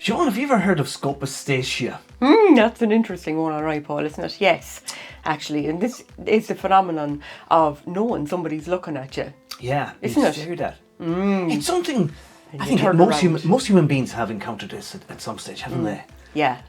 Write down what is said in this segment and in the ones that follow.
Siobhan, have you ever heard of Scopaesthesia? That's an interesting one, all right, Paul, isn't it? Yes, actually. And this is the phenomenon of knowing somebody's looking at you. Yeah, Isn't it? stared at. It's something And I you think turn around. most human beings have encountered this at some stage, haven't they? Yeah.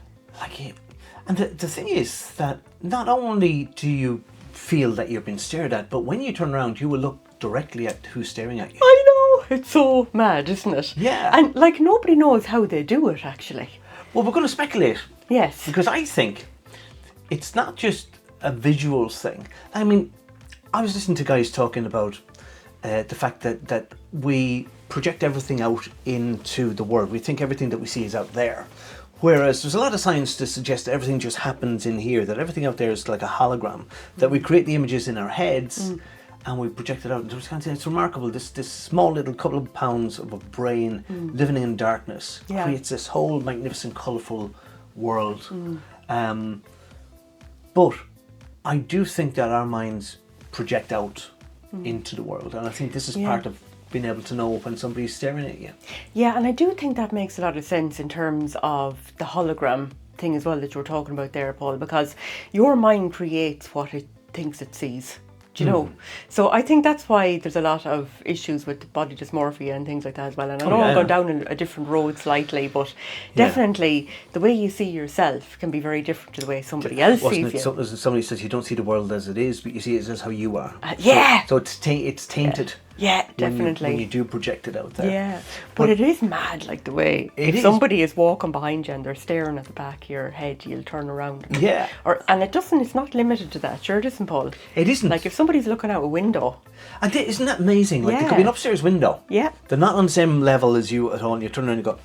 And the thing is that not only do you feel that you're being stared at, but when you turn around, you will look directly at who's staring at you. I know. It's so mad, isn't it? Yeah. And nobody knows how they do it, actually. Well, we're going to speculate. Yes. Because I think it's not just a visual thing. I mean, I was listening to guys talking about the fact that we project everything out into the world. We think everything that we see is out there. Whereas there's a lot of science to suggest that everything just happens in here, that everything out there is like a hologram, that we create the images in our heads and we project it out. It's remarkable. This small little couple of pounds of a brain living in darkness creates this whole magnificent, colourful world. But I do think that our minds project out into the world, and I think this is part of being able to know when somebody's staring at you. Yeah, and I do think that makes a lot of sense in terms of the hologram thing as well that you were talking about there, Paul, because your mind creates what it thinks it sees. Do you know? So I think that's why there's a lot of issues with body dysmorphia and things like that as well. And I know I've gone down a different road slightly, but definitely the way you see yourself can be very different to the way somebody else sees you. Somebody says you don't see the world as it is, but you see it as how you are. So it's tainted. Yeah, definitely. When you do project it out there. Yeah, but it is mad, like the way if somebody is walking behind you and they're staring at the back of your head, you'll turn around. And it's not limited to that. Sure, it isn't, Paul. It isn't. Like if somebody's looking out a window. And isn't that amazing? Like there could be an upstairs window. Yeah. They're not on the same level as you at all, and you turn around and go.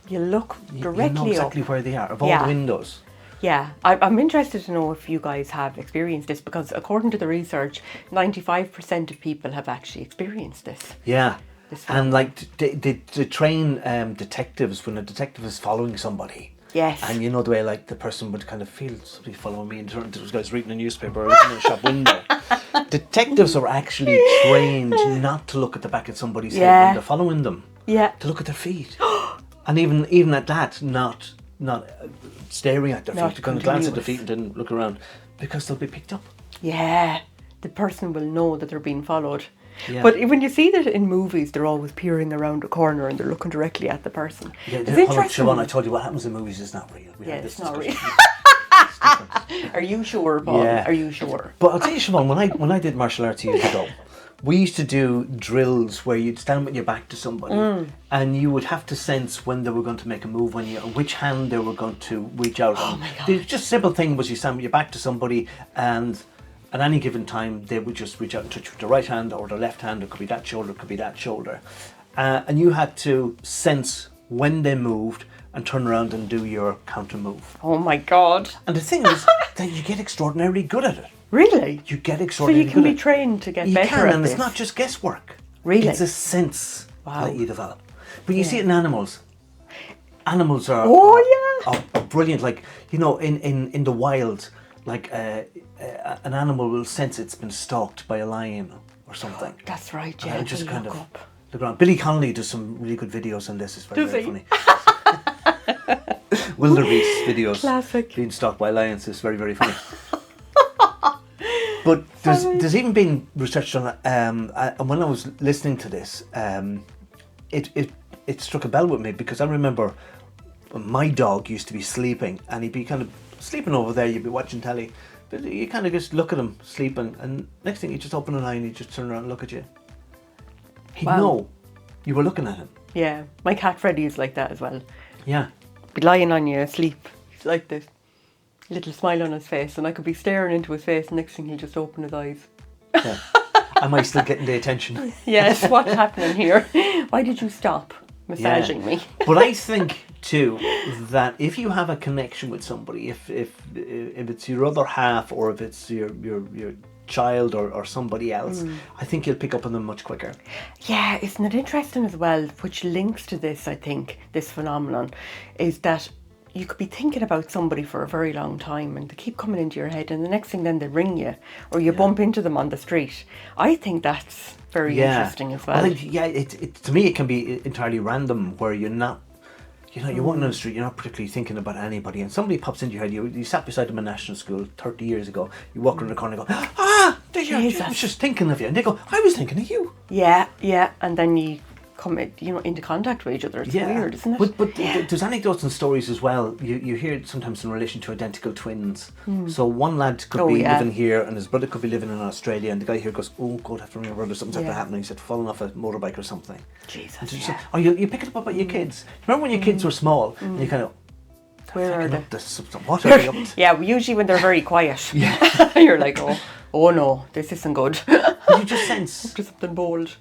You look directly You know exactly where they are, of all the windows. Yeah, I'm interested to know if you guys have experienced this, because according to the research, 95% of people have actually experienced this. Yeah, and like they train detectives when a detective is following somebody. Yes. And you know the way like the person would kind of feel somebody following me, and those guys reading a newspaper or looking at a shop window. Detectives are actually trained not to look at the back of somebody's head when they're following them. Yeah. To look at their feet. And even at that, not staring at their feet, to kind of glance at their feet and then look around, because they'll be picked up. Yeah, the person will know that they're being followed. Yeah. But when you see that in movies, they're always peering around a corner and they're looking directly at the person. Yeah, it's interesting. Siobhan, I told you what happens in movies is not real. It's not real. Are you sure, Paul? Yeah. Are you sure? But I'll tell you, Siobhan, when I did martial arts years ago, we used to do drills where you'd stand with your back to somebody and you would have to sense when they were going to make a move on you and which hand they were going to reach out. Oh my God. The just simple thing was you stand with your back to somebody, and at any given time they would just reach out and touch with the right hand or the left hand. It could be that shoulder, it could be that shoulder. And you had to sense when they moved and turn around and do your counter move. Oh my God. And the thing is that you get extraordinarily good at it. Really? You get So extraordinarily you can good be trained to get better at You can, and this? it's not just guesswork. Really? It's a sense that you develop. But you see it in animals. Animals are brilliant. Like, you know, in the wild, like an animal will sense it's been stalked by a lion or something. That's right, yeah. And just kind of look around. Billy Connolly does some really good videos on this. It's very funny. Wildebeest videos. Classic. Being stalked by lions is very, very funny. But there's even been research on it, and when I was listening to this, it struck a bell with me, because I remember my dog used to be sleeping, and he'd be kind of sleeping over there, you'd be watching telly, but you kind of just look at him sleeping, and next thing you just open an eye and he'd just turn around and look at you. He'd know you were looking at him. Yeah, my cat Freddie is like that as well. Yeah. Be lying on you asleep. He's like this. Little smile on his face, and I could be staring into his face, and next thing he'll just open his eyes. Yeah. Am I still getting the attention? Yes, what's happening here? Why did you stop massaging me? But I think too that if you have a connection with somebody, if it's your other half, or if it's your child or somebody else, I think you'll pick up on them much quicker. Yeah, isn't it interesting as well, which links to this, I think, this phenomenon, is that you could be thinking about somebody for a very long time and they keep coming into your head, and the next thing then they ring you or you bump into them on the street. I think that's very interesting as well. To me it can be entirely random, where you're not You know, you're walking down the street, you're not particularly thinking about anybody, and somebody pops into your head. You sat beside them in national school 30 years ago. You walk around the corner and go, there you are. I was just thinking of you. And they go, I was thinking of you. Yeah, and then you come, into contact with each other. It's weird, isn't it? But there's anecdotes and stories as well. You hear it sometimes in relation to identical twins. So one lad could be living here and his brother could be living in Australia, and the guy here goes, oh God, I have to ring my brother, something's after happening. He said, falling off a motorbike or something. Jesus. Or you pick it up about your kids. Remember when your kids were small and you kind of, where are they? What are they up to? Yeah, usually when they're very quiet. Yeah. You're like, oh no, this isn't good. You just sense. Up to something bold.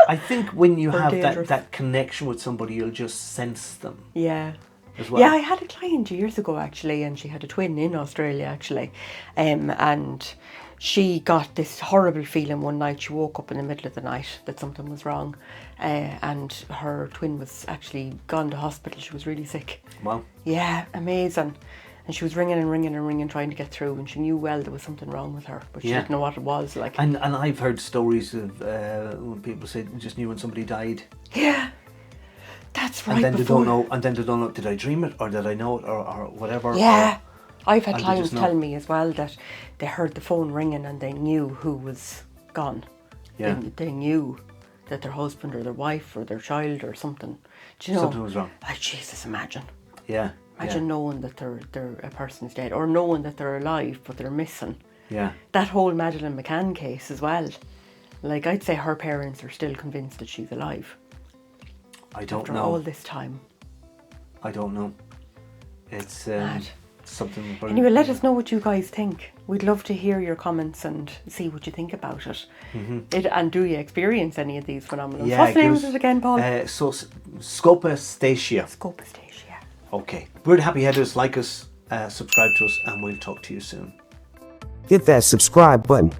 I think when you have that connection with somebody, you'll just sense them. Yeah. As well. Yeah, I had a client years ago actually, and she had a twin in Australia actually, and she got this horrible feeling one night. She woke up in the middle of the night that something was wrong, and her twin was actually gone to hospital. She was really sick. Wow. Yeah, amazing. And she was ringing and ringing and ringing, trying to get through, and she knew well there was something wrong with her, but she didn't know what it was. Like, and I've heard stories of when people say they just knew when somebody died. Yeah, that's right. And then they don't know. And then they don't know. Did I dream it, or did I know it, or whatever? Yeah, I've had clients tell me as well that they heard the phone ringing and they knew who was gone. Yeah, they knew that their husband or their wife or their child or something. Do you know? Something was wrong. Like, Jesus, imagine. Yeah. Imagine knowing that a person's dead, or knowing that they're alive but they're missing. Yeah. That whole Madeleine McCann case as well. Like, I'd say her parents are still convinced that she's alive. I don't after know. all this time. I don't know. It's mad. Something. Anyway, let us know what you guys think. We'd love to hear your comments and see what you think about it. And do you experience any of these phenomena? Yeah, What's the name of it again, Paul? So Scopaesthesia. Scopaesthesia. Okay. We're the Happy Headers. Like us, subscribe to us, and we'll talk to you soon. Hit that subscribe button.